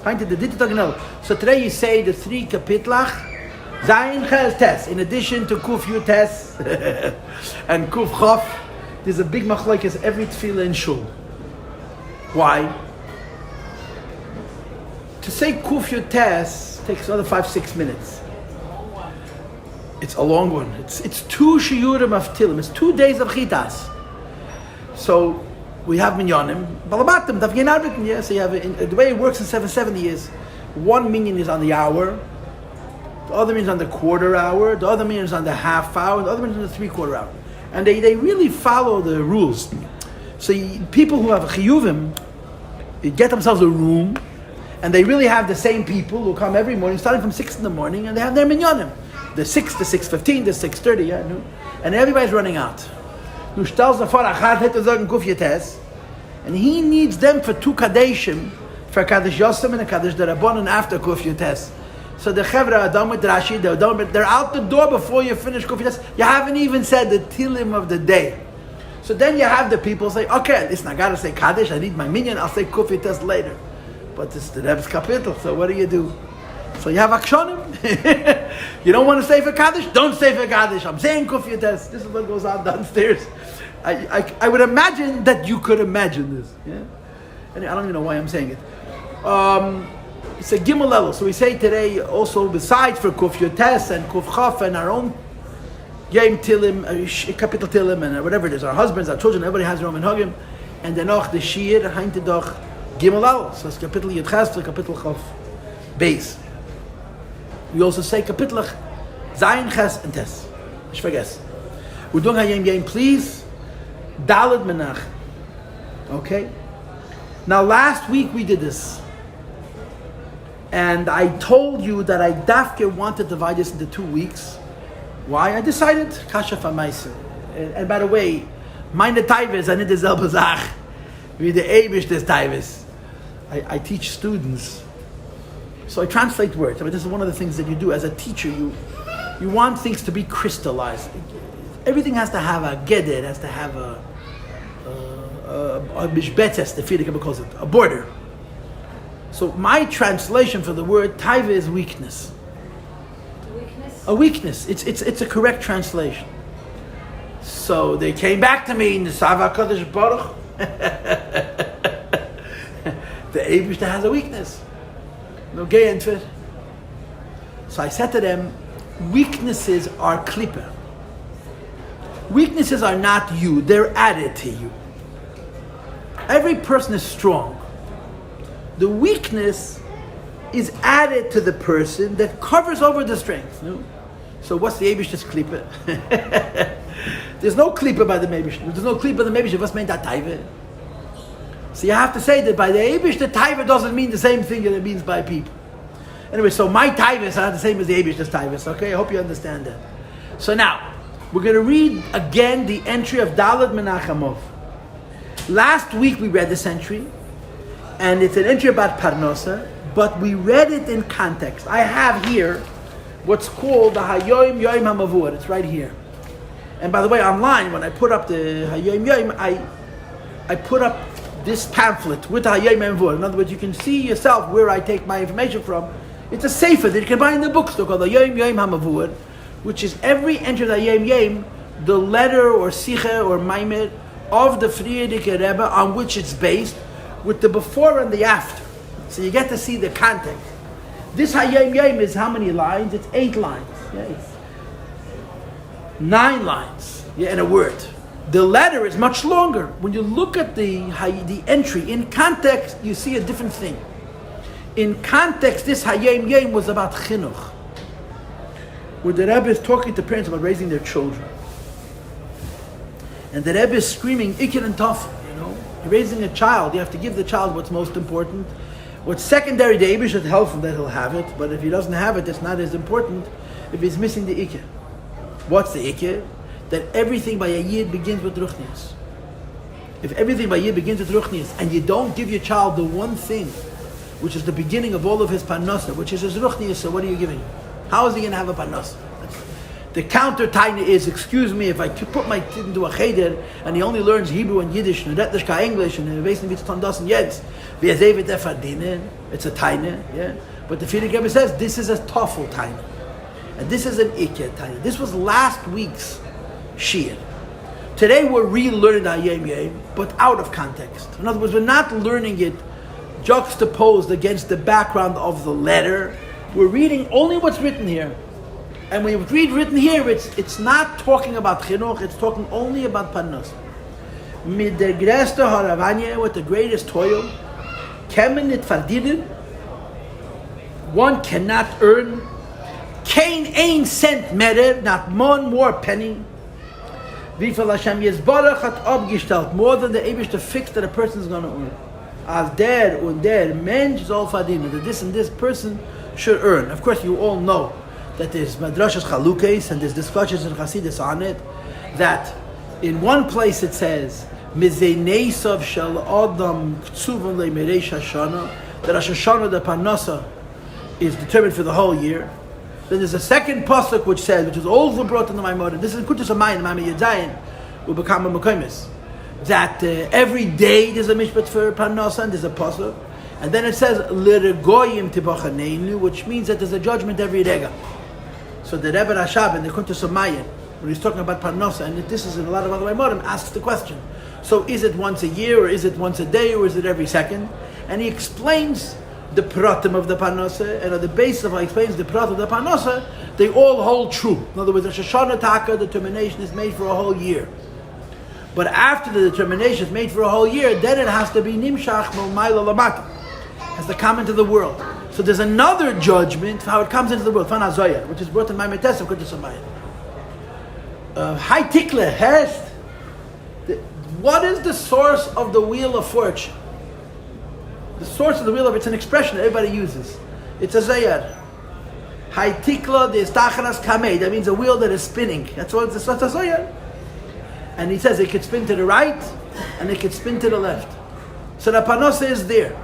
So today you say the 3 kapitlach, Zayin Ches Tes, in addition to Kuf Yu Tes and Kuf Chof. There's a big machlokes every tefillah in shul. Why? To say Kuf Yu Tes takes another 5-6 minutes. It's a long one. It's 2 shiurim of tilim. It's 2 days of chitas. So we have minyanim, balabatim, davgin arbitin. Yeah. So you have the way it works in 770 is 1 minyan is on the hour, the other minyan is on the quarter hour, the other minyan is on the half hour, the other minyan is on the 3/4 hour, and they really follow the rules. So people who have chiyuvim, they get themselves a room, and they really have the same people who come every morning, starting from 6 in the morning, and they have their minyanim. The 6, the 6:15, the 6:30, yeah, no? And everybody's running out. Du stellst davor, Achad hätte sagen, Kuf Yetes, and he needs them for 2 Kadeshim, for Kadesh Yosem and a Kadesh Darabonin after Kuf Yetes. So the Chevra Adam with Rashi, they're out the door before you finish Kuf Yetes. You haven't even said the Tilim of the day. So then you have the people say, okay, listen, I gotta say Kaddish, I need my minyan, I'll say Kuf Yetes later. But it's the Rebbe's kapitel, so what do? So you have akshonim. You don't want to say for Kaddish? Don't say for Kaddish. I'm saying Kuf Yetes. This is what goes on downstairs. I would imagine that you could imagine this. Yeah? And I don't even know why I'm saying it. It's a Gimel level. So we say today also, besides for Kuf Yetes and Kuf Chaf and our own Yom Tilim, Kapitel Tilim, and whatever it is, our husbands, our children, everybody has their own minhagim. And then auch the Shir, Hainte doch Gimel level. So it's Kapitel Yetches to Kapitel Chaf base. We also say kapitlach, Zayin Ches and Tes. Ich vergesse. We're doing Hayom Yom, please. Daled Menachem. Okay? Now last week we did this. And I told you that I dafke want to divide this into 2 weeks. Why? I decided, Kasha Famaisa. And by the way, meine Taivis, I need the selbe Sach. Wie the Eibish des Taivis. I teach students. So I translate words. I mean, this is one of the things that you do as a teacher. You want things to be crystallized. Everything has to have a geder, has to have a mishbetes, the Friedrich calls it, a border. So my translation for the word taiva is weakness. A weakness. It's a correct translation. So they came back to me in the Sava Kodesh Baruch. The Eibishter has a weakness. No gay entfer. So I said to them, weaknesses are klipa. Weaknesses are not you, they're added to you. Every person is strong. The weakness is added to the person that covers over the strength. No? So what's the Eibishter's klipa? There's no klipa by the Eibishter. There's no klipa by the Eibishter. What's meant that taiva? So you have to say that by the Eibish, the taiva doesn't mean the same thing that it means by people. Anyway, so my taivas are not the same as the Eibish's taivas. Okay, I hope you understand that. So now, we're going to read again the entry of Daled Menachem. Last week we read this entry, and it's an entry about Parnosa, but we read it in context. I have here what's called the Hayom Yom HaMavur. It's right here. And by the way, online, when I put up the Hayom Yom, I put up this pamphlet with the Hayom Yom. In other words, you can see yourself where I take my information from. It's a sefer that you can buy in the bookstore called the Hayom Yom HaMavur, which is every entry of the Hayom Yom, the letter or sicha or maimer of the Friedrich Rebbe on which it's based, with the before and the after. So you get to see the context. This Hayom Yom is how many lines? It's 8 lines. Yeah, it's 9 lines. Yeah, in a word. The letter is much longer. When you look at the entry, in context, you see a different thing. In context, this Hayom Yom was about chinuch, where the Rebbe is talking to parents about raising their children. And the Rebbe is screaming, Iker and Tafel, You're raising a child, you have to give the child what's most important. What's secondary, the Rebbe should help him that he'll have it, but if he doesn't have it, it's not as important if he's missing the Iker. What's the Iker? That everything by a Yid begins with Ruchnius. If everything by Yid begins with Ruchnius, and you don't give your child the one thing, which is the beginning of all of his Parnasa, which is his Ruchnius, so what are you giving him? How is he going to have a Parnasa? The counter taina is, excuse me, if I put my kid into a cheder, and he only learns Hebrew and Yiddish, and Rettishka English, and basically it's Tandas and Yeds, It's a taina, yeah. But the Frierdiker Rebbe says this is a tafel taina, and this is an ikya taina. This was last week's shiur. Today we're relearning Hayom Yom, but out of context. In other words, we're not learning it juxtaposed against the background of the letter. We're reading only what's written here. And when you read written here, it's not talking about chinuch, it's talking only about panos. Mit der größte haravanya, with the greatest toil, kemen nit verdienen, one cannot earn, kein ein cent mehr, not one more penny, wie viel Hashem Yisbarach hat abgestellt, more than the Eibishter fixed that a person is going to earn. As der und der Mensch soll verdienen, that this and this person should earn. Of course, you all know that there's Madrashas Chalukes and there's discussions in Chassidus on it, that in one place it says, Mizeneisav shel Adam k'tzuvan le'mereish Hashana, that Rosh Hashanah, the Parnasa, is determined for the whole year. Then there's a second pasuk which says, which is also brought in the Maimonides, this is Kutus Amayim, Maimon Yedzayin, will become a Mekomis, that every day there's a mishpat for Parnasa and there's a pasuk. And then it says, L'regoyim tibachanenu, which means that there's a judgment every rega. So the Rebbe Rashab in the Kuntus Mayan, when he's talking about Parnasa, and this is in a lot of other Maimonim, asks the question, so is it once a year, or is it once a day, or is it every second? And he explains the pratim of the Parnasa, and on the basis of how he explains the pratim of the Parnasa, they all hold true. In other words, the Shoshana Taka determination is made for a whole year. But after the determination is made for a whole year, then it has to be Nimshach Mo'mayla Lamata, has to come into the world. So there's another judgment for how it comes into the world, Fan HaZoyar, which is brought in my Metesef, Kuntus Amayim. High Tikle has, what is the source of the wheel of fortune? The source of the wheel of it's an expression that everybody uses. It's a Zayar. High Tikla, the Istachanas Kamei, that means a wheel that is spinning. That's what it's a Zayar. And he says it could spin to the right and it could spin to the left. So the Parnasa is there.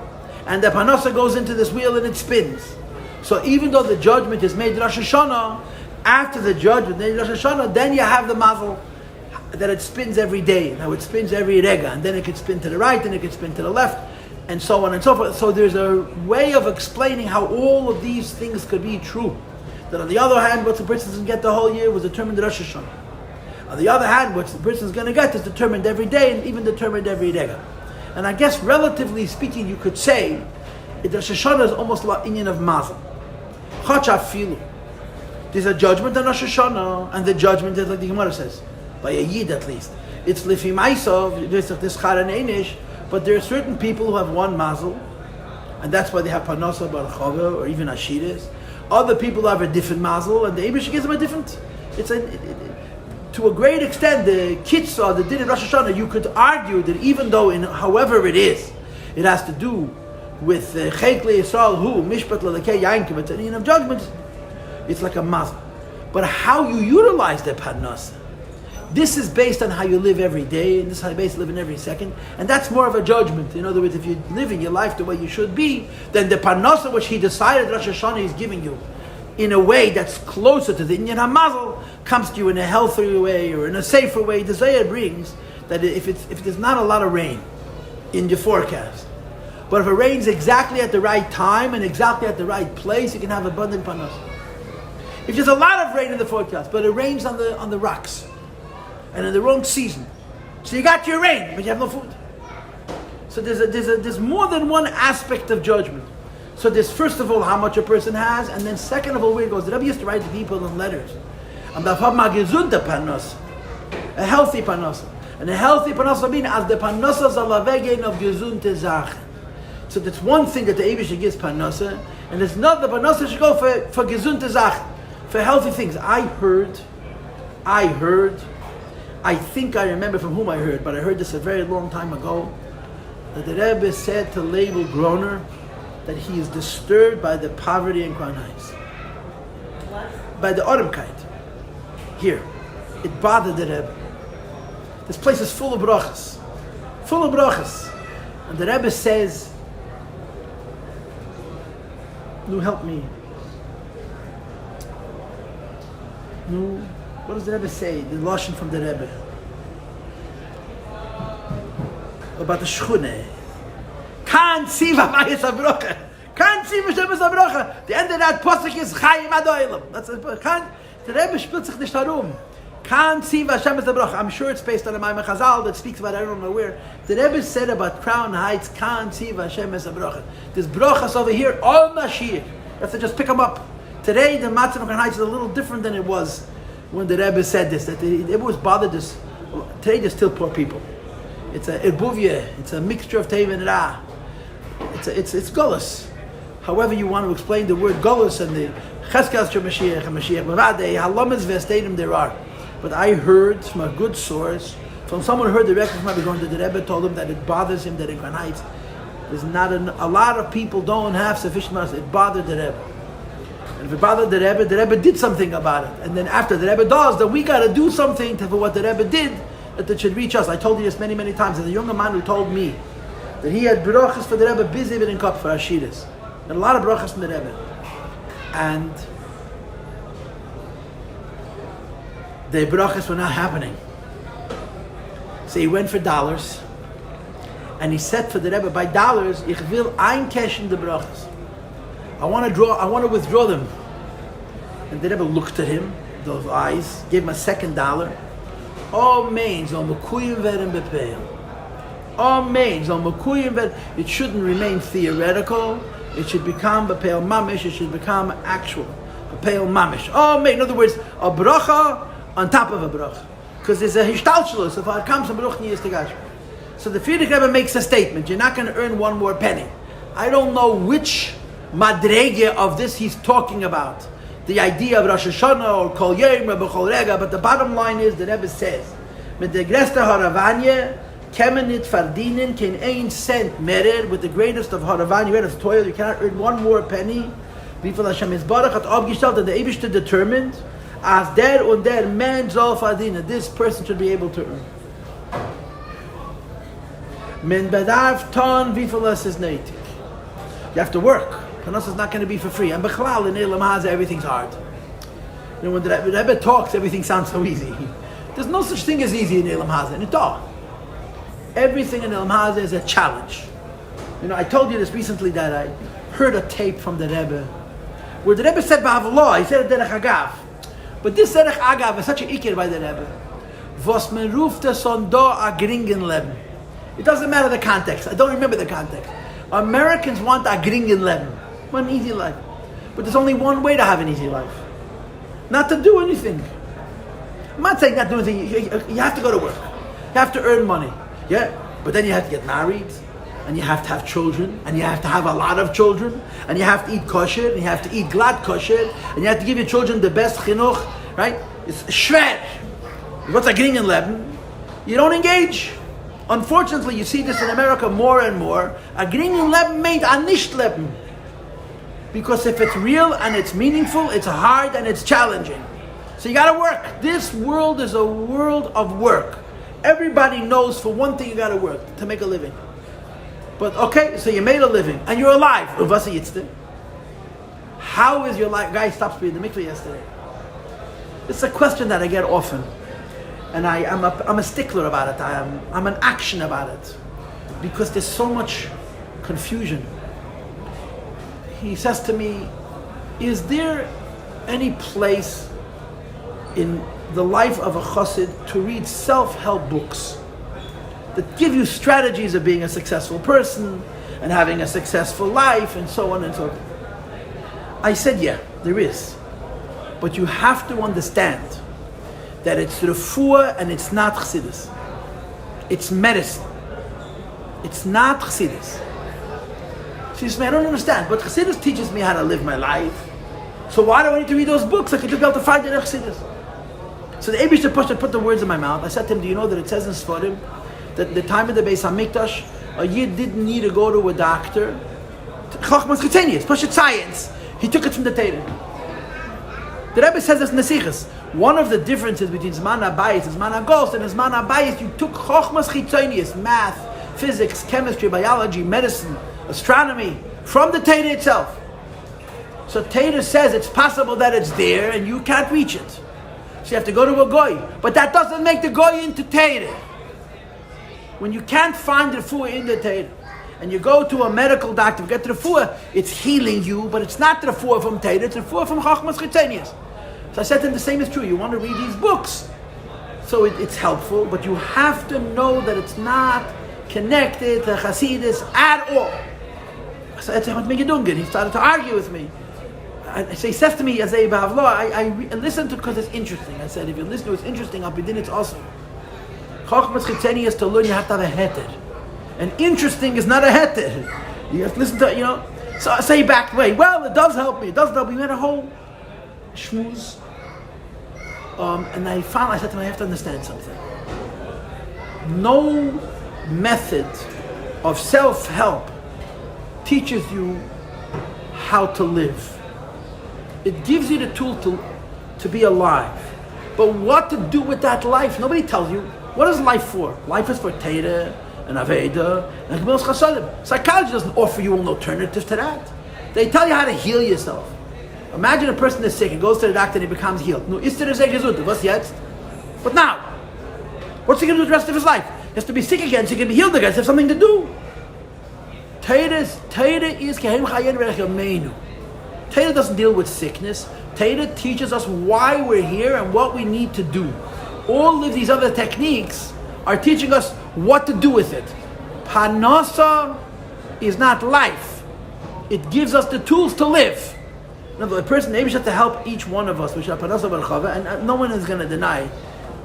And the Parnasa goes into this wheel and it spins. So even though the judgment is made Rosh Hashanah, after the judgment made Rosh Hashanah, then you have the mazel that it spins every day. Now it spins every rega, and then it could spin to the right, and it could spin to the left, and so on and so forth. So there's a way of explaining how all of these things could be true. That on the other hand, what the person doesn't get the whole year was determined Rosh Hashanah. On the other hand, what the person is going to get is determined every day, and even determined every rega. And I guess, relatively speaking, you could say that Rosh Hashanah is almost like inyan of mazel. Chachafilu. There's a judgment on Rosh Hashanah, and the judgment is like the Gemara says, by a yid at least. It's lifi ma'isov, this charan einish, but there are certain people who have one mazel, and that's why they have parnasa barachava or even ashiras. Other people have a different mazel, and the Eibush gives them a different. To a great extent, the kitzah, the din in Rosh Hashanah, you could argue that even though, however it is, it has to do with Chekle Yisrael Hu Mishpat Lalekei Yankim, it's an in of judgment. It's like a mazel. But how you utilize the parnasa, this is based on how you live every day, and this is how you basically live in every second, and that's more of a judgment. In other words, if you're living your life the way you should be, then the parnasa which he decided Rosh Hashanah is giving you, in a way that's closer to the Inyan HaMazel, comes to you in a healthier way or in a safer way. The Zayah brings that if there's not a lot of rain in your forecast, but if it rains exactly at the right time and exactly at the right place, you can have abundant parnasa. If there's a lot of rain in the forecast, but it rains on the rocks and in the wrong season, so you got your rain, but you have no food. So there's more than one aspect of judgment. So there's first of all how much a person has, and then second of all where it goes. The Rebbe used to write to people in letters. A healthy parnasa. And a healthy parnasa means as the parnasa zalavegen of gesundte Sachen. So that's one thing that the Eibush gives parnasa, and it's not the parnasa should go for gesundte Sachen, for healthy things. I think I remember from whom I heard, but I heard this a very long time ago, that the Rebbe said to Leibel Groner that he is disturbed by the poverty in Crown Heights. By the Odemkeit. Here. It bothered the Rebbe. This place is full of brachas. Full of brachas. And the Rebbe says, "No, help me. No, what does the Rebbe say? The Lashon from the Rebbe. About the Shchuneh. Can't see Vavayis Abrocha. Can't see V'Shemes Abrocha. The end of that pasuk is Chayim Adoilam. That's it. The Rebbe spielt sich nicht darum. Can't see V'Shemes Abrocha. I'm sure it's based on a Maimon Chazal that speaks about I don't know where. The Rebbe said about Crown Heights, can't see V'Shemes Abrocha. There's brochas over here, all Mashiach. You have to just pick them up. Today, the Matzah of Crown Heights is a little different than it was when the Rebbe said this. That it was bothered this. Today, there's still poor people. It's a irbuvia. It's a mixture of Teva and Ra. It's Golos. However you want to explain the word Golos and the Cheskas to Mashiach and Mashiach Mavadei, Halamas Vestadim there are. But I heard from a good source, from someone who heard directly from Rabbi Goren, that the Rebbe told him that it bothers him that in Crown Heights, there's not a lot of people don't have sufficient money. It bothered the Rebbe. And if it bothered the Rebbe did something about it. And then after the Rebbe does, then we got to do something for what the Rebbe did, that it should reach us. I told you this many, many times. There's a younger man who told me that he had brachas for the Rebbe, busy with in cup for Ashiras. And a lot of brachas from the Rebbe. And the brachas were not happening. So he went for dollars. And he said for the Rebbe, by dollars, ich will einkashen the brachas. I want to withdraw them. And the Rebbe looked at him, those eyes, gave him a $2. All means on mekuyim werden bepeil. All means on mekuyim werden. It shouldn't remain theoretical. It should become bepeil mamish. It should become actual bepeil mamish. All means, in other words, a bracha on top of a bracha, because there's a hishtalshelus. If it comes from bracha niyas tegash. So the Friedrich Rebbe makes a statement. You're not going to earn one more penny. I don't know which madrege of this he's talking about. The idea of Rosh Hashanah or Kol Yom or B'chol Rega, but the bottom line is the Rebbe says, "Mit der größte Haravanya, kemen nit verdienen kein ein cent merer." With the greatest of Haravanya, greatest toil, you cannot earn one more penny. Wie viel Hashem Yisbarach hat aufgestellt and the Eibishter determined, as der und der man soll verdienen. This person should be able to earn. Men bedarf ton wie viel es ist nötig. You have to work. Panos is not going to be for free. And Bechlal in Elam Haza, everything's hard. You know, when the Rebbe talks, everything sounds so easy. There's no such thing as easy in Elam Haza, in it all. Everything in Elam Haza is a challenge. You know, I told you this recently that I heard a tape from the Rebbe, where the Rebbe said Ba'avallah, he said it Derech Agav. But this Derech Agav is such an ikir by the Rebbe. Was men ruft es on do a geringen leben. It doesn't matter the context. I don't remember the context. Americans want a gringen leben. One easy life. But there's only one way to have an easy life. Not to do anything. I'm not saying not to do anything. You have to go to work. You have to earn money. Yeah. But then you have to get married. And you have to have children. And you have to have a lot of children. And you have to eat kosher. And you have to eat glad kosher. And you have to give your children the best chinuch. Right? It's schwer. What's a gringen leben? You don't engage. Unfortunately, you see this in America more and more. A gringen leben meint a nicht leben. Because if it's real and it's meaningful, it's hard and it's challenging. So you gotta work. This world is a world of work. Everybody knows for one thing you gotta work, to make a living. But okay, so you made a living and you're alive. How is your life? Guy stopped me in the mikveh yesterday. It's a question that I get often. And I'm a stickler about it. I'm an action about it. Because there's so much confusion. He says to me, is there any place in the life of a chassid to read self-help books that give you strategies of being a successful person and having a successful life and so on and so forth? I said, yeah, there is. But you have to understand that it's refuah and it's not chassidus. It's medicine. It's not chassidus. She says, man, I don't understand. But chassidus teaches me how to live my life. So why do I need to read those books? I could just be able to find it in chassidus. So the Eibishter put the words in my mouth. I said to him, do you know that it says in Sfarim that the time of the Beis HaMikdash, a Yid didn't need to go to a doctor. Chochmas Chitzenius, Pashat science. He took it from the Torah. The Rebbe says this in the Sichos. One of the differences between Zman HaBayis and Zman HaGos, and in Zman HaBayis you took Chochmas Chitzenius, math, physics, chemistry, biology, medicine, astronomy, from the Torah itself. So Torah says it's possible that it's there and you can't reach it. So you have to go to a goy. But that doesn't make the goy into Torah. When you can't find the refuah in the Torah. and you go to a medical doctor, get to the refuah, it's healing you, but it's not the refuah from Torah, it's the refuah from Chachmas Chitzenius. So I said to him, the same is true. You want to read these books, so it's helpful, but you have to know that it's not connected to Hasidus at all. So I said, what make you doing? He started to argue with me. So he says to me, I listened to it because it's interesting. I said, if you listen to it, it's interesting, I'll be din it's also. Chachmas Chitzenius, to learn, you have to have a heter. And interesting is not a heter. You have to listen to it, So he backed away. Well, it does help me. It does help me. We had a whole schmooze. And I said to him, I have to understand something. No method of self-help teaches you how to live. It gives you the tool to be alive. But what to do with that life, nobody tells you. What is life for? Life is for Torah and Aveda and Gemilas Chasadim. Psychology doesn't offer you an alternative to that. They tell you how to heal yourself. Imagine a person is sick and goes to the doctor and he becomes healed. No, ist sehr gesund. Was jetzt? But now, what's he going to do the rest of his life? He has to be sick again so he can be healed again. So he has something to do. Torah is Hayom Yom. Torah doesn't deal with sickness. Torah teaches us why we're here and what we need to do. All of these other techniques are teaching us what to do with it. Parnasa is not life. It gives us the tools to live. Now, the person, maybe should have to help each one of us, and no one is going to deny.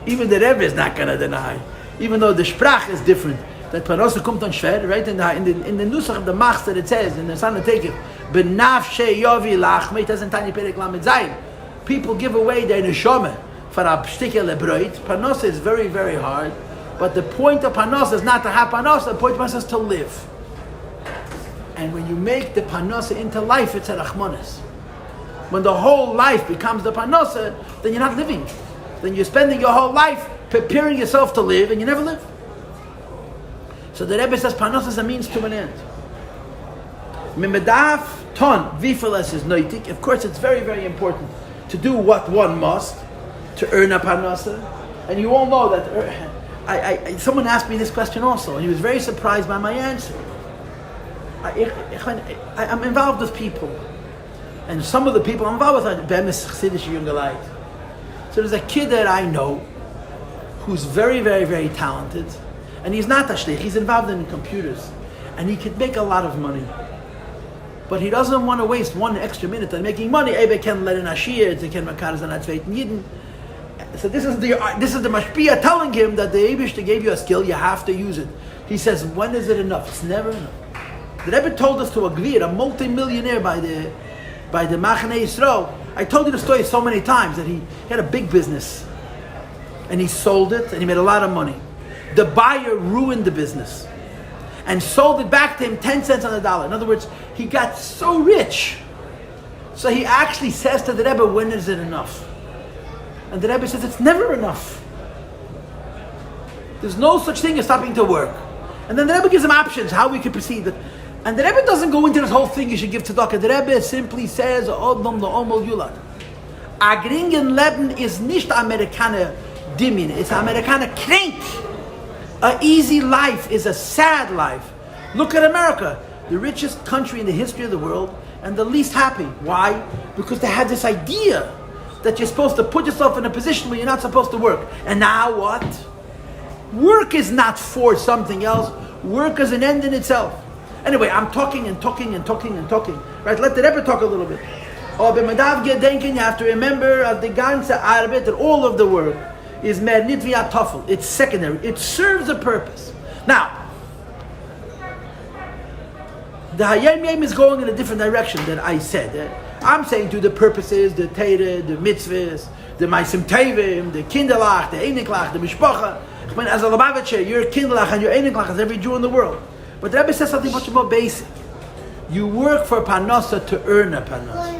Even the Rebbe is not going to deny. Even though the Sprach is different. That Parnasa kommt on schwer, right? In the Nusach of the Machzor it says, in the Sana Tekef, Benafshe Yovi Lachme, it doesn't Tani Perek Lamed Zayin. People give away their neshama for a particular bread. Parnasa is very, very hard. But the point of Parnasa is not to have Parnasa, the point of Parnasa is to live. And when you make the Parnasa into life, it's a Rachmanis. When the whole life becomes the Parnasa, then you're not living. Then you're spending your whole life preparing yourself to live, and you never live. So the Rebbe says Parnasa is a means to an end. Mimedaf ton vifeles is noitik. Of course, it's very, very important to do what one must to earn a Parnasa. And you all know that. Someone asked me this question also, and he was very surprised by my answer. I'm involved with people, and some of the people I'm involved with are Bemis Chassidish Jungelite. So there's a kid that I know who's very, very, very talented, and he's not a shlich, he's involved in computers, and he could make a lot of money. But he doesn't want to waste one extra minute on making money. Ebe can let in ashir, they can makar an atzveit yidden. So this is the mashpia telling him that the Eibishter gave you a skill, you have to use it. He says, when is it enough? It's never enough. The Rebbe told us to agree, a multi-millionaire by the Machane Yisrael. I told you the story so many times that he had a big business, and he sold it, and he made a lot of money. The buyer ruined the business and sold it back to him 10 cents on the dollar. In other words, he got so rich. So he actually says to the Rebbe, when is it enough? And the Rebbe says, it's never enough. There's no such thing as stopping to work. And then the Rebbe gives him options, how we can proceed. And the Rebbe doesn't go into this whole thing, you should give tzedakah. The Rebbe simply says, Odom lo'omol yulad. Agringen Leben is nicht Amerikaner Dimin, it's Amerikaner Krenk. An easy life is a sad life. Look at America, the richest country in the history of the world, and the least happy. Why? Because they had this idea that you're supposed to put yourself in a position where you're not supposed to work. And now what? Work is not for something else. Work is an end in itself. Anyway, I'm talking. Right, let the Rebbe talk a little bit. You have to remember the ganze Arbeit, that all of the work is mer nit wie a Toffel. It's secondary. It serves a purpose. Now, the Hayom Yom is going in a different direction than I said. I'm saying to the purposes, the Teire, the mitzvahs, the Maisim Tevim, the Kinderlach, the Einiklach, the Mishpacha. As a Lubavitcher, your Kinderlach and your Einiklach is every Jew in the world. But the Rebbe says something much more basic. You work for Parnasa to earn a Parnasa.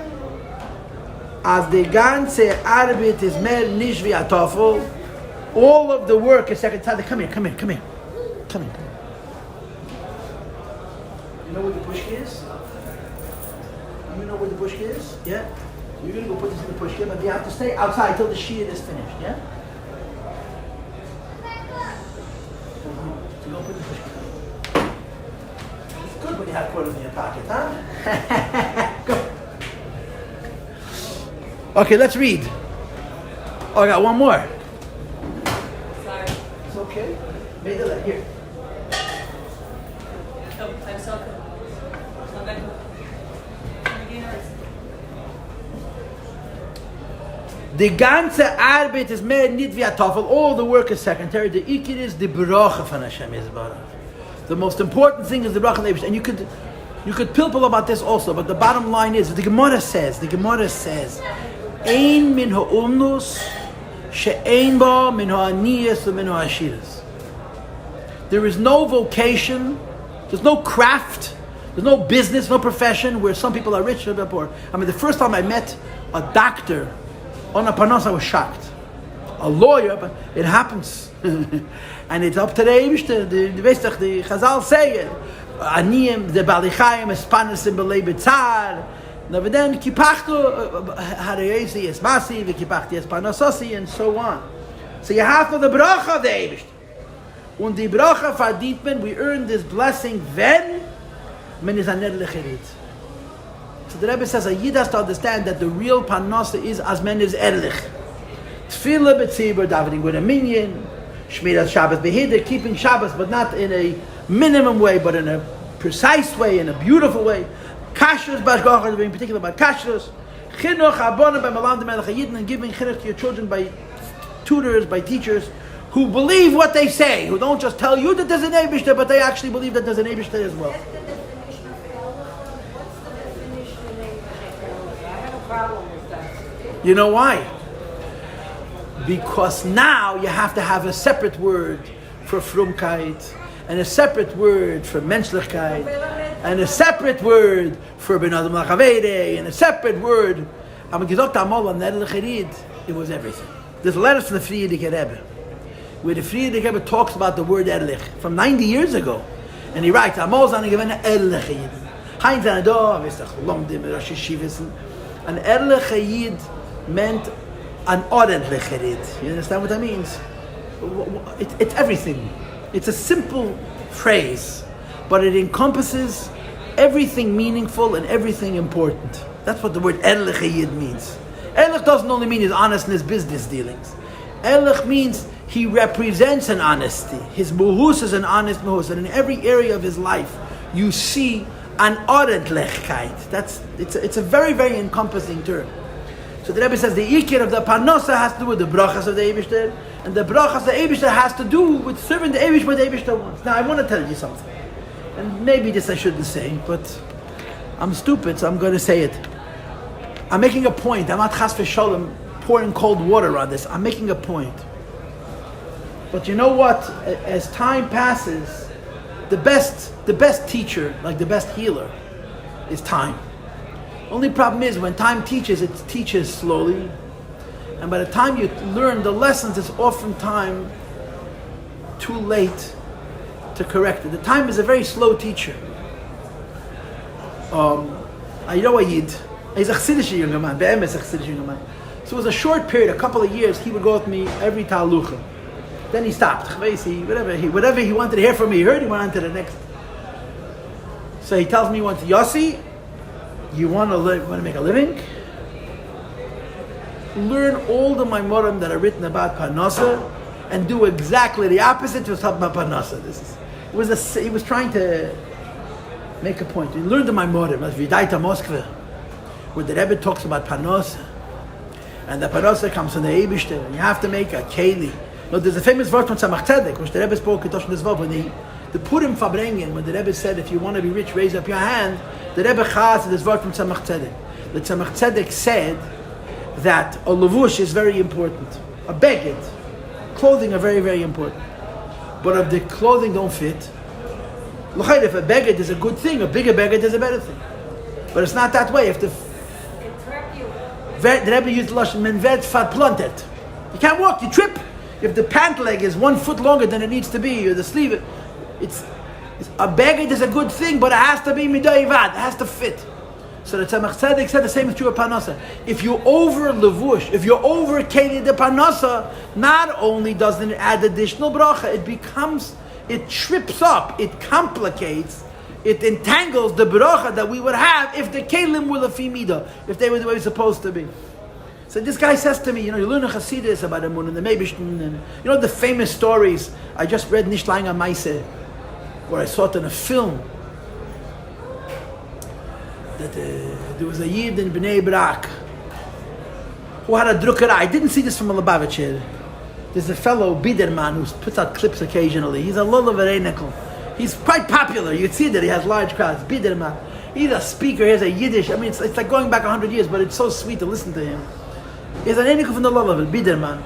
As the ganze Arbeit is mer nish wie a Toffel, all of the work is second side. Come here. You know where the pushka is? You know where the pushka is? Yeah? You're going to go put this in the pushka, but you have to stay outside till the shear is finished, yeah? So go put the pushka. put it in your pocket, huh? Go. Okay, let's read. Oh, I got one more. Sorry. It's okay. Here. I'm so cool. The ganze Arbeit is mehr nicht wie a Tafel. All the work is secondary. The Ikir is the Bracha von Hashem Yisbarach. The most important thing is the Bracha Leibish. And you could pilpul about this also, but the bottom line is, the Gemara says, Ein min ha'umnus, she'ein ba min ha'aniyas min ha'ashiras. There is no vocation, there's no craft, there's no business, no profession where some people are rich or poor. I mean, the first time I met a doctor on a panos, I was shocked. A lawyer, but it happens. And it's up to the Eibishter. The Chazal say it. Aniyim, the Balichayim, Espanasim, Belei B'tzar. Now, but then, Kipachto, Harayesi, Esmasi, Vikipachti, Espanasosi, and so on. So you have for the bracha of the Eibishter. Und die bracha verdient man, we earn this blessing, when man is aner lecherit. So the Rebbe says, a Yid has to understand that the real parnasa is as men is erlich. Tefillah b'tzibur, davening with a minyan, Shmiras Shabbos behiddur, keeping Shabbos, but not in a minimum way, but in a precise way, in a beautiful way. Kashrus b'ashgacha, in particular about kashrus. Chinuch abona b'malam d'melech hayidin, and giving chinuch to your children by tutors, by teachers, who believe what they say, who don't just tell you that there's an Eibishter, but they actually believe that there's an Eibishter as well. What's the definition of Eilach? What's the definition of Eilach? I have a problem with that. You know why? Because now you have to have a separate word for frumkeit, and a separate word for menschlichkeit, and a separate word for ben adam lachavede, and a separate word. I'm gesagt amol on that lecherid. It was everything. There's letters from the Friedrich Rebbe, where the Friedrich Rebbe talks about the word erlich from 90 years ago, and he writes amol zan given erlich yid. Heinz an do, wir sag lomdim rosh yeshivas, an erlich yid meant an ordentliche Rid. You understand what that means? It's everything. It's a simple phrase, but it encompasses everything meaningful and everything important. That's what the word Erlich Yid means. Erlich doesn't only mean his honest in his business dealings. Erlich means he represents an honesty. His muhus is an honest muhus, and in every area of his life you see an ordentlichkeit. It's a very, very encompassing term. So the Rebbe says the ikir of the parnasa has to do with the brachas of the Eibishter, and the brachas of the Eibishter has to do with serving the Eibish what the Eibishter wants. Now I want to tell you something, and maybe this I shouldn't say, but I'm stupid, so I'm going to say it. I'm making a point. I'm not chas v'sholem pouring cold water on this. I'm making a point. But you know what? As time passes, the best teacher, like the best healer, is time. Only problem is when time teaches, it teaches slowly, and by the time you learn the lessons, it's oftentimes too late to correct it. The time is a very slow teacher. I know a Yid. He's a chassidische younger man. Be'em is a chassidische younger man. So it was a short period, a couple of years. He would go with me every talucha. Then he stopped. Whatever he wanted to hear from me, he heard. He went on to the next. So he tells me once, Yossi, you want to make a living? Learn all the Maimorim that are written about Parnasa and do exactly the opposite to talk about Parnasa. He was trying to make a point. You learn the Maimorim, as Vidaita Moskva, where the Rebbe talks about Parnasa, and the Parnasa comes from the Eibishter, and you have to make a Keli. Now, there's a famous verse from Tzemach Tzedek, which the Rebbe spoke in Toshon Desvav, when the Purim Fabrengen, when the Rebbe said, if you want to be rich, raise up your hand, the Rebbe Chaz, this word from Tzemach Tzedek. The Tzemach Tzedek said that a levush is very important. A beged, clothing are very, very important. But if the clothing don't fit, if a beged is a good thing, a bigger beged is a better thing. But it's not that way. If the Rebbe used the lashon men werd verplantet. You can't walk, you trip. If the pant leg is 1 foot longer than it needs to be, or the sleeve, a beged is a good thing, but it has to be midayvad. It has to fit. So the Tzemach Tzedek said the same is true of Parnasa. If you over levush, if you over cater the Parnasa, not only doesn't it add additional bracha, it trips up, it complicates it entangles the bracha that we would have if the kelim were lefi midah, if they were the way they're supposed to be. So this guy says to me, you learn a Chassidus about the moon and the Meibishten, and the famous stories. I just read Nishlaing Amaise, where I saw it in a film, that there was a Yid in Bnei Brak who had a drucker. I didn't see this from a Lubavitcher. There's a fellow, Biderman, who puts out clips occasionally. He's a Lulav Ereinikel. He's quite popular. You'd see that he has large crowds. Biderman. He's a speaker. He has a Yiddish. I mean, it's like going back 100 years, but it's so sweet to listen to him. He's an Ereinikel from the Lulav, Biderman.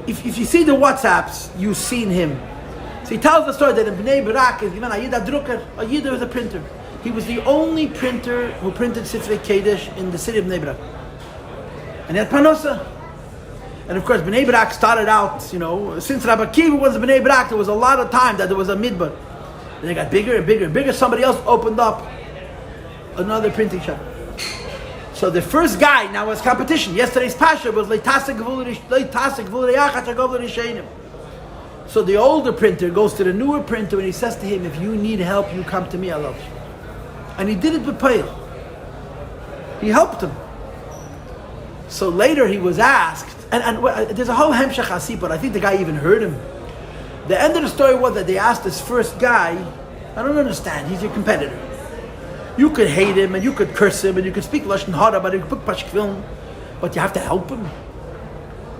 If you see the WhatsApps, you've seen him. So he tells the story that in Bnei Brak, a Yid drucker, a Yid was a printer. He was the only printer who printed Sifrei Kodesh in the city of Bnei Brak. And he had Panosa. And of course, Bnei Brak started out, since Rabbi Kiva was Bnei Brak, there was a lot of time that there was a midbar. And they got bigger and bigger and bigger. Somebody else opened up another printing shop. So the first guy, now was competition. Yesterday's Pasha was Leitasek Gvul. So the older printer goes to the newer printer and he says to him, if you need help, you come to me, I love you. And he did it with Pail. He helped him. So later he was asked, and there's a whole Hemshech Hasi, but I think the guy even heard him. The end of the story was that they asked this first guy, I don't understand, he's your competitor. You could hate him, and you could curse him, and you could speak Lashon Hara, but you could put Pashkvil, but you have to help him.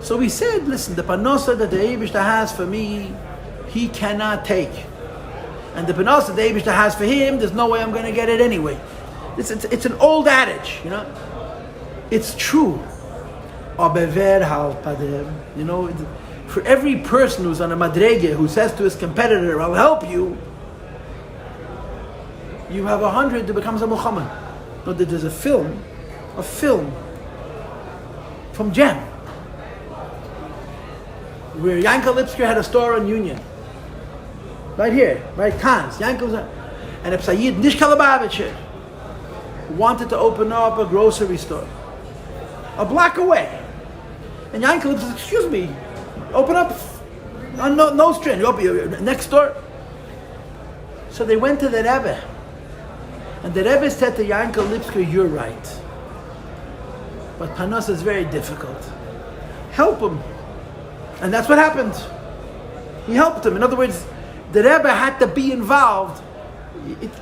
So he said, listen, the Panosa that the Eibishter has for me, he cannot take. And the Panosa that the Eibishter has for him, there's no way I'm going to get it anyway. It's an old adage, It's true. For every person who's on a madrege who says to his competitor, I'll help you, you have 100 that becomes a Muhammad. No, there's a film from Gem, where Yankel Lipsker had a store on Union. Right here, right, Kans, Yankel's, and if Sayyid Nishka Lubavitcher wanted to open up a grocery store a block away. And Yankel says, excuse me, open up on no string, you open your next door. So they went to the Rebbe. And the Rebbe said to Yankel Lipsker, you're right. But Panos is very difficult. Help him. And that's what happened. He helped him. In other words, the Rebbe had to be involved.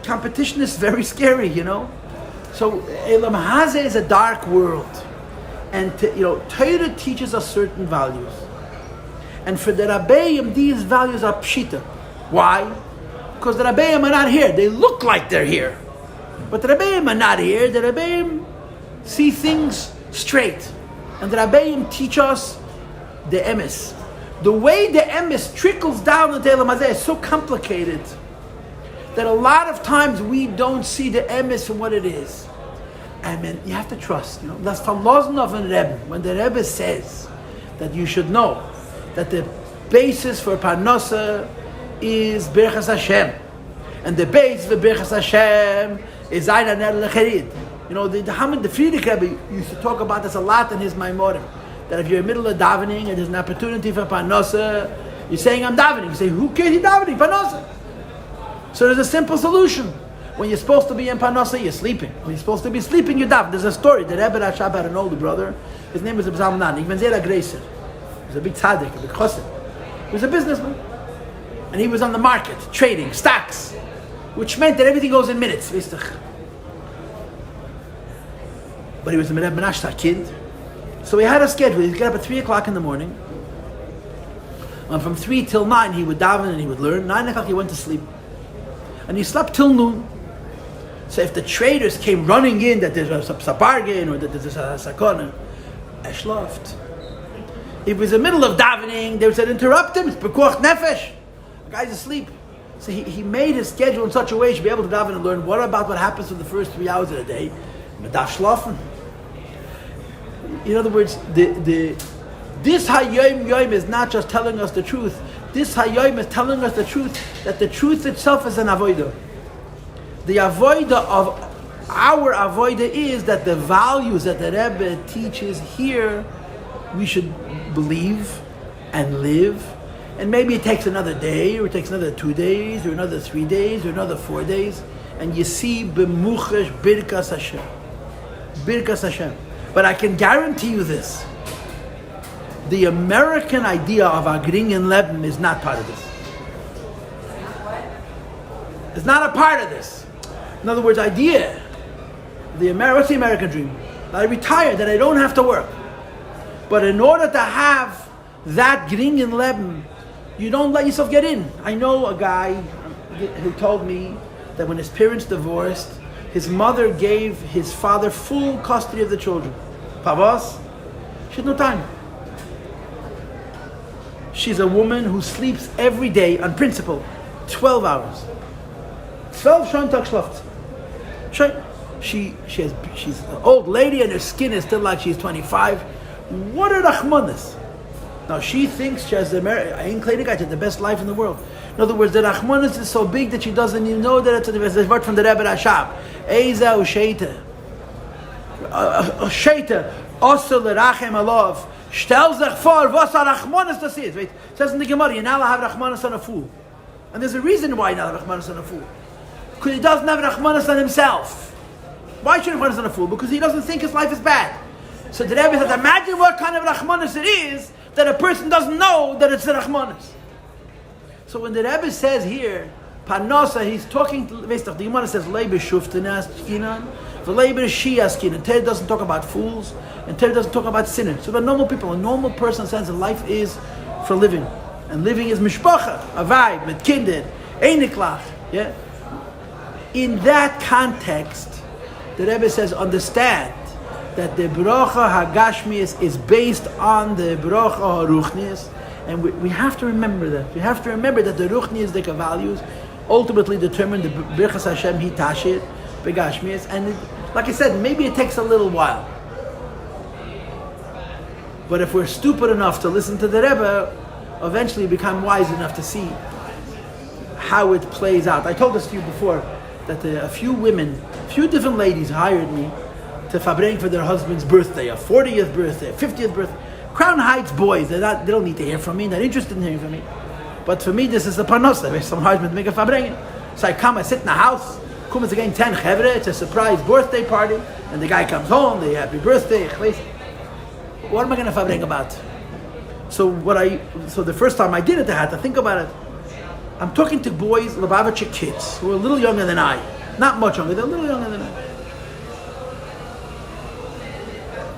Competition is very scary, So Elam Hazeh is a dark world. And Torah teaches us certain values. And for the Rabbeim, these values are pshita. Why? Because the Rabbeim are not here. They look like they're here. But the Rabbeim are not here. The Rabbeim see things straight. And the Rabbeim teach us the emes. The way the emes trickles down into Elam Hazeh is so complicated that a lot of times we don't see the emes from what it is. And then you have to trust. That's the lozn of a Rebbe. When the Rebbe says that you should know that the basis for Parnasa is Birchas Hashem, and the base for Birchas Hashem is Zayin Ner Lecherid. The Friedrich Rebbe used to talk about this a lot in his Maimorim. That if you're in the middle of davening and there's an opportunity for Parnasa, you're saying I'm davening. You say, who cares? He's davening Parnasa. So there's a simple solution. When you're supposed to be in Parnasa, you're sleeping. When you're supposed to be sleeping, you're davening. There's a story. The Rebbe Rashab had an older brother. His name was Abzalman. He was a Greiser. He was a big tzaddik, a big chassid. He was a businessman. And he was on the market, trading, stocks, which meant that everything goes in minutes. But he was a Menachem kid. So he had a schedule. He'd get up at 3 o'clock in the morning. And from 3 till 9, he would daven and he would learn. 9 o'clock, he went to sleep. And he slept till noon. So if the traders came running in that there's a bargain or that there's a sakona, eshlaft. If it was the middle of davening, they would say, interrupt him, it's pekuach nefesh. The guy's asleep. So he made his schedule in such a way he should be able to daven and learn what happens for the first 3 hours of the day. Medaf shlafen. In other words, this Hayom Yom is not just telling us the truth. This Hayom is telling us the truth, that the truth itself is an avodah. The avodah of our avodah is that the values that the Rebbe teaches here, we should believe and live. And maybe it takes another day, or it takes another 2 days, or another 3 days, or another 4 days, and you see b'muchesh birkas Hashem. Birkas Hashem. But I can guarantee you this. The American idea of agringen leben is not part of this. It's not a part of this. In other words, what's the American dream? That I retire, that I don't have to work. But in order to have that gringen leben, you don't let yourself get in. I know a guy who told me that when his parents divorced, his mother gave his father full custody of the children. Pavos, she had no time. She's a woman who sleeps every day, on principle, 12 hours. 12 Schontag schlaft. She's an old lady and her skin is still like she's 25. What are Rachmanis? Now she thinks she has the best life in the world. In other words, the Rachmanis is so big that she doesn't even know that it's a word from the Rebbe Rashab. Eza Usheita. Usheita. Osa Lerachem Alov. Stell sich vor, was a Rachmanis das ist. It says in the Gemara, you're not allowed to have Rachmanis on a fool. And there's a reason why you're not allowed to have Rachmanis on a fool. Because he doesn't have Rachmanis on himself. Why should Rachmanis on a fool? Because he doesn't think his life is bad. So the Rebbe says, imagine what kind of Rachmanis it is that a person doesn't know that it's a Rachmanis. So when the Rebbe says here, Parnasa, he's talking to, the Gemara says, Leiber Shuftenas Kinan, the Leiber Shias Kinan. Ted doesn't talk about fools, and Ted doesn't talk about sinners. So the normal people, a normal person says that life is for living. And living is mishpacha, avai, mit kinder, einiklach. Yeah? In that context, the Rebbe says, understand that the bracha hagashmius is based on the bracha haruchnius, and we have to remember that. We have to remember that the ruchnius values ultimately determine the birchas Hashem hitashit begashmius, and like I said, maybe it takes a little while. But if we're stupid enough to listen to the Rebbe, eventually become wise enough to see how it plays out. I told this to you before, that a few different ladies hired me to fabring for their husband's birthday, a 40th birthday, a 50th birthday. Crown Heights boys, they don't need to hear from me, they're not interested in hearing from me. But for me, this is a parnosa. Some husband make a fabring. So I come, I sit in the house, come it's again 10 chevre, it's a surprise birthday party, and the guy comes home, the happy birthday. What am I going to fabring about? So the first time I did it, I had to think about it. I'm talking to boys, Lubavitcher kids, who are a little younger than I. Not much younger, they're a little younger than I.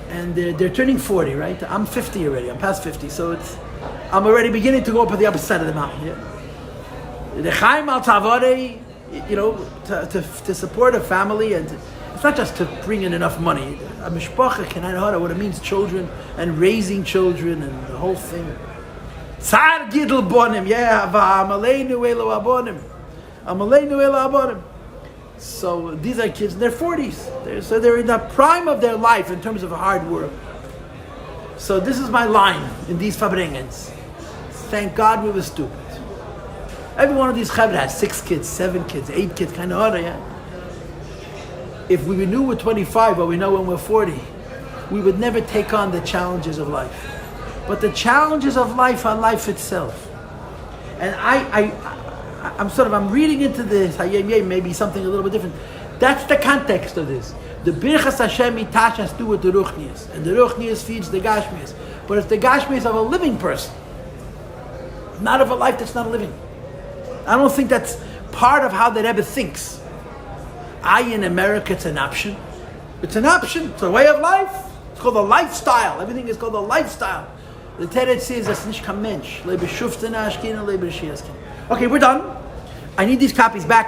And they're turning 40, right? I'm 50 already, I'm past 50, so I'm already beginning to go up on the upper side of the mountain. Yeah? The Chaim al Tavare, to support a family, and it's not just to bring in enough money. A mishpacha can know what it means, children, and raising children, and the whole thing. Tsar gidl bonim, yeah, v'amaleinu elo abonim. Amaleinu elo abonim. So these are kids in their 40s. So they're in the prime of their life in terms of hard work. So this is my line in these fabringens. Thank God we were stupid. Every one of these chavre has 6 kids, 7 kids, 8 kids, kind of order, yeah? If we knew we're 25 or we know when we're 40, we would never take on the challenges of life. But the challenges of life are life itself. And I'm reading into this, Hayom Yom, maybe something a little bit different. That's the context of this. The birchas Hashem itash has to do with the ruchnius, and the ruchnius feeds the gashmius. But it's the gashmius of a living person, not of a life that's not living. I don't think that's part of how the Rebbe thinks. In America, it's an option. It's an option. It's a way of life. It's called a lifestyle. Everything is called a lifestyle. The Teretz says that's nicht kein Mensch. Okay, we're done. I need these copies back.